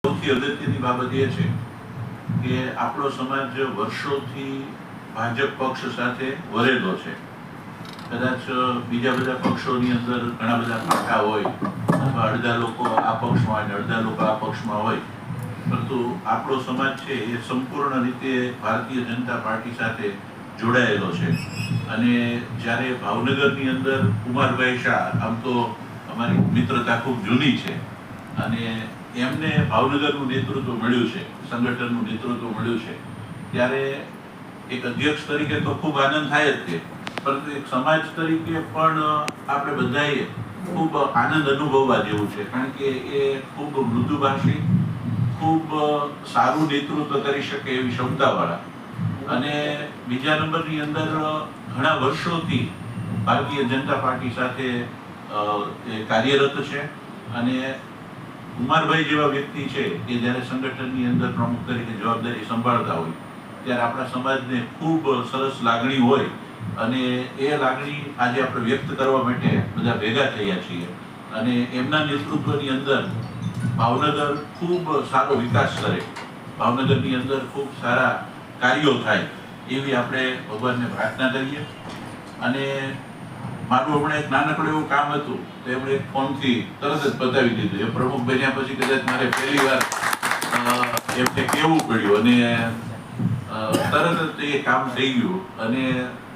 સૌથી અગત્યની બાબત એ છે કે આપણો સમાજ વર્ષોથી ભાજપ પક્ષ સાથે વરેલો છે. કદાચ બીજા બધા પક્ષોની અંદર ઘણા બધા પાટા હોય અથવા અડધા લોકો આ પક્ષમાં અને અડધા લોકો આ પક્ષમાં હોય, પરંતુ આપણો સમાજ છે એ સંપૂર્ણ રીતે ભારતીય જનતા પાર્ટી સાથે જોડાયેલો છે. અને જ્યારે ભાવનગરની અંદર કુમારભાઈ શાહ, આમ તો અમારી મિત્રતા ખૂબ જૂની છે અને એમને ભાવનગરનું નેતૃત્વ મળ્યું છે, સંગઠનનું નેતૃત્વ મળ્યું છે, ત્યારે એક અધ્યક્ષ તરીકે તો ખૂબ આનંદ થાય જ છે, પરંતુ એક સમાજ તરીકે પણ આપણે બધાએ ખૂબ આનંદ અનુભવવા જેવું છે. કારણ કે એ ખૂબ મૃદુભાષી, ખૂબ સારું નેતૃત્વ કરી શકે એવી ક્ષમતાવાળા અને બીજા નંબરની અંદર ઘણા વર્ષોથી ભારતીય જનતા પાર્ટી સાથે કાર્યરત છે. અને કુમારભાઈ જેવા વ્યક્તિ છે કે જ્યારે સંગઠનની અંદર પ્રમુખ તરીકે જવાબદારી સંભાળતા હોય ત્યારે આપણા સમાજને ખૂબ સરસ લાગણી હોય અને એ લાગણી આજે આપણે વ્યક્ત કરવા માટે બધા ભેગા થયા છીએ. અને એમના નેતૃત્વની અંદર ભાવનગર ખૂબ સારો વિકાસ કરે, ભાવનગરની અંદર ખૂબ સારા કાર્યો થાય એવી આપણે ભગવાનને પ્રાર્થના કરીએ. અને મારું હમણાં એક નાનકડું એવું કામ હતું તો એમણે એક ફોનથી તરત જ બતાવી દીધું. એ પ્રમુખ બન્યા પછી કદાચ મારે પહેલી વાર એમને કહેવું પડ્યું અને તરત જ એ કામ થઈ ગયું. અને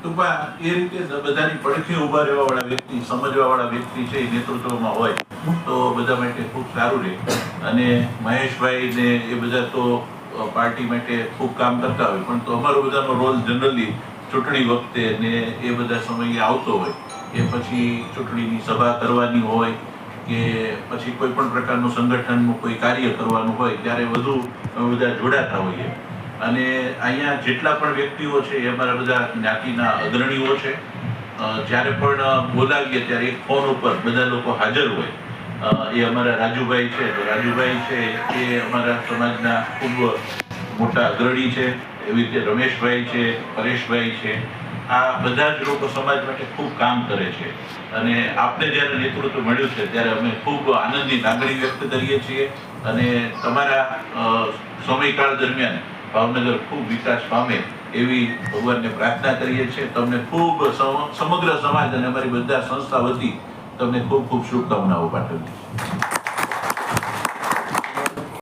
ટૂંકમાં એ રીતે બધાની પડખે ઊભા રહેવા વાળા વ્યક્તિ, સમજવા વાળા વ્યક્તિ છે એ નેતૃત્વમાં હોય તો બધા માટે ખૂબ સારું રહે. અને મહેશભાઈ ને એ બધા તો પાર્ટી માટે ખૂબ કામ કરતા હોય, પણ તો અમારો બધાનો રોલ જનરલી ચૂંટણી વખતે ને એ બધા સમયે આવતો હોય. એ પછી ચૂંટણીની સભા કરવાની હોય કે પછી કોઈ પણ પ્રકારનું સંગઠનનું કોઈ કાર્ય કરવાનું હોય ત્યારે વધુ બધા જોડાતા હોઈએ. અને અહીંયા જેટલા પણ વ્યક્તિઓ છે એ અમારા બધા જ્ઞાતિના અગ્રણીઓ છે. જ્યારે પણ બોલાવીએ ત્યારે એક ફોન ઉપર બધા લોકો હાજર હોય. એ અમારા રાજુભાઈ છે, તો રાજુભાઈ છે એ અમારા સમાજના ખૂબ મોટા અગ્રણી છે. એવી રીતે રમેશભાઈ છે, પરેશભાઈ છે, આ બધા જ લોકો સમાજ માટે ખૂબ કામ કરે છે. અને આપને જ્યારે નેતૃત્વ મળ્યું છે ત્યારે અમે ખૂબ આનંદની લાગણી વ્યક્ત કરીએ છીએ. અને તમારા સમયકાળ દરમિયાન ભાવનગર ખૂબ વિકાસ પામે એવી ભગવાનને પ્રાર્થના કરીએ છીએ. તમને ખૂબ સમગ્ર સમાજ અને અમારી બધા સંસ્થા વતી તમને ખૂબ ખૂબ શુભકામનાઓ પાઠવીએ છીએ.